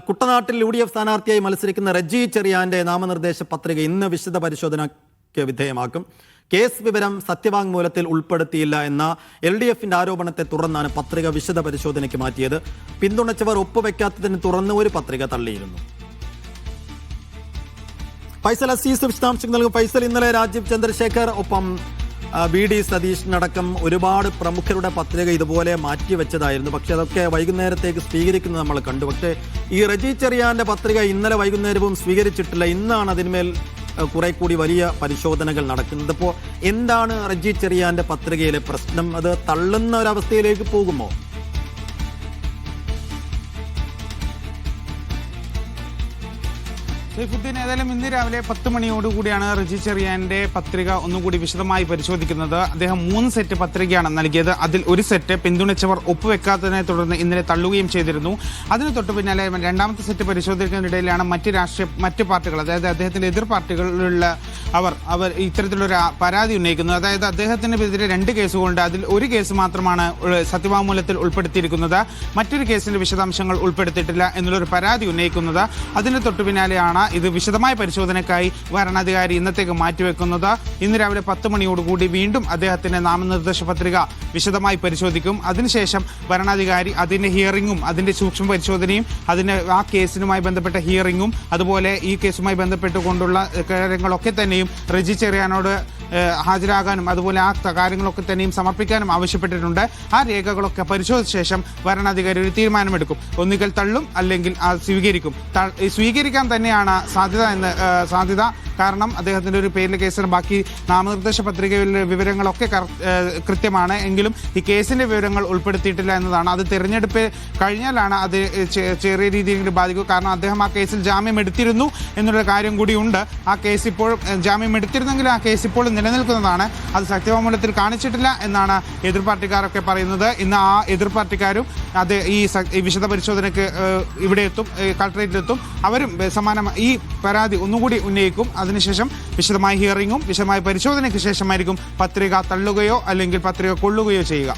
കുട്ടനാട്ടിൽ UDF സ്ഥാനാർത്ഥിയായി മത്സരിക്കുന്ന റജി ചെറിയാന്റെ നാമനിർദ്ദേശ പത്രിക ഇന്ന് വിശദ പരിശോധനയ്ക്ക് വിധേയമാക്കും. കേസ് വിവരം സത്യവാങ്മൂലത്തിൽ ഉൾപ്പെടുത്തിയില്ല എന്ന LDFന്റെ ആരോപണത്തെ തുടർന്നാണ് പത്രിക വിശദ പരിശോധനയ്ക്ക് മാറ്റിയത്. പിന്തുണച്ചവർ ഒപ്പുവെക്കാത്തതിന് തുടർന്ന് ഒരു പത്രിക തള്ളിയിരുന്നു. ഫൈസൽ അസീസ് വിശദാംശങ്ങൾ നൽകും. ഫൈസൽ, ഇന്നലെ രാജീവ് ചന്ദ്രശേഖർ ഒപ്പം VD സതീഷിനടക്കം ഒരുപാട് പ്രമുഖരുടെ പത്രിക ഇതുപോലെ മാറ്റിവെച്ചതായിരുന്നു. പക്ഷെ അതൊക്കെ വൈകുന്നേരത്തേക്ക് സ്വീകരിക്കുന്നത് നമ്മൾ കണ്ടു. പക്ഷേ ഈ റജി ചെറിയാന്റെ പത്രിക ഇന്നലെ വൈകുന്നേരവും സ്വീകരിച്ചിട്ടില്ല. ഇന്നാണ് അതിന്മേൽ കുറെ കൂടി വലിയ പരിശോധനകൾ നടക്കുന്നത്. ഇപ്പോൾ എന്താണ് റജി ചെറിയാന്റെ പത്രികയിലെ പ്രശ്നം? അത് തള്ളുന്ന ഒരവസ്ഥയിലേക്ക് പോകുമോ? സൈഫുദ്ദീൻ, ഏതായാലും ഇന്ന് രാവിലെ 10 മണിയോടുകൂടിയാണ് റജി ചെറിയാന്റെ പത്രിക ഒന്നുകൂടി വിശദമായി പരിശോധിക്കുന്നത്. അദ്ദേഹം 3 സെറ്റ് പത്രികയാണ് നൽകിയത്. അതിൽ ഒരു സെറ്റ് പിന്തുണച്ചവർ ഒപ്പുവെക്കാത്തതിനെ തുടർന്ന് ഇന്നലെ തള്ളുകയും ചെയ്തിരുന്നു. അതിന് തൊട്ടു പിന്നാലെ രണ്ടാമത്തെ സെറ്റ് പരിശോധിക്കുന്നതിനിടയിലാണ് മറ്റ് പാർട്ടികൾ, അതായത് അദ്ദേഹത്തിന്റെ എതിർ പാർട്ടികളിലുള്ള അവർ ഇത്തരത്തിലൊരു പരാതി ഉന്നയിക്കുന്നത്. അതായത് അദ്ദേഹത്തിനെതിരെ 2 കേസുകളുണ്ട്. അതിൽ ഒരു കേസ് മാത്രമാണ് സത്യവാങ്മൂലത്തിൽ ഉൾപ്പെടുത്തിയിരിക്കുന്നത്. മറ്റൊരു കേസിന്റെ വിശദാംശങ്ങൾ ഉൾപ്പെടുത്തിയിട്ടില്ല എന്നുള്ളൊരു പരാതി ഉന്നയിക്കുന്നത്. അതിന് തൊട്ടു പിന്നാലെയാണ് ഇത് വിശദമായ പരിശോധനയ്ക്കായി വരണാധികാരി ഇന്നത്തേക്ക് മാറ്റിവെക്കുന്നത്. ഇന്ന് രാവിലെ 10 മണിയോടുകൂടി വീണ്ടും അദ്ദേഹത്തിന്റെ നാമനിർദ്ദേശ പത്രിക വിശദമായി പരിശോധിക്കും. അതിനുശേഷം വരണാധികാരി അതിന്റെ ഹിയറിംഗും അതിന്റെ സൂക്ഷ്മ പരിശോധനയും ആ കേസിനുമായി ബന്ധപ്പെട്ട ഹിയറിംഗും അതുപോലെ ഈ കേസുമായി ബന്ധപ്പെട്ടുകൊണ്ടുള്ള കാര്യങ്ങളൊക്കെ തന്നെയും റജി ചെറിയാനോട് ഹാജരാകാനും അതുപോലെ ആ കാര്യങ്ങളൊക്കെ തന്നെയും സമർപ്പിക്കാനും ആവശ്യപ്പെട്ടിട്ടുണ്ട്. ആ രേഖകളൊക്കെ പരിശോധിച്ച ശേഷം വരണാധികാരി ഒരു തീരുമാനമെടുക്കും. ഒന്നുകിൽ തള്ളും അല്ലെങ്കിൽ സ്വീകരിക്കും. സ്വീകരിക്കാൻ തന്നെയാണ് സാധ്യത. കാരണം അദ്ദേഹത്തിന്റെ ഒരു പേരിലെ കേസിന് ബാക്കി നാമനിർദ്ദേശ പത്രികയിലെ വിവരങ്ങളൊക്കെ കൃത്യമാണ്. എങ്കിലും ഈ കേസിന്റെ വിവരങ്ങൾ ഉൾപ്പെടുത്തിയിട്ടില്ല എന്നതാണ്. അത് തിരഞ്ഞെടുപ്പ് കഴിഞ്ഞാലാണ് അത് ചെറിയ രീതിയിൽ ബാധിക്കുക. കാരണം അദ്ദേഹം ആ കേസിൽ ജാമ്യം എടുത്തിരുന്നു എന്നുള്ള കാര്യം കൂടിയുണ്ട്. ആ കേസ് ഇപ്പോഴും ജാമ്യം എടുത്തിരുന്നെങ്കിലും ആ കേസ് ഇപ്പോൾ നിലനിൽക്കുന്നതാണ്. അത് സത്യവാങ്മൂലത്തിൽ കാണിച്ചിട്ടില്ല എന്നാണ് എതിർ പാർട്ടിക്കാരൊക്കെ പറയുന്നത്. ഇന്ന് ആ എതിർ പാർട്ടിക്കാരും അത് ഈ വിശദ പരിശോധനയ്ക്ക് ഇവിടെ എത്തും, കളക്ടറേറ്റിലെത്തും. അവരും സമാനമായി ഈ പരാതി ഒന്നുകൂടി ഉന്നയിക്കും. അതിനുശേഷം വിശദമായ ഹിയറിംഗും വിശദമായ പരിശോധനയ്ക്ക് ശേഷമായിരിക്കും പത്രിക തള്ളുകയോ അല്ലെങ്കിൽ പത്രിക കൊള്ളുകയോ ചെയ്യുക.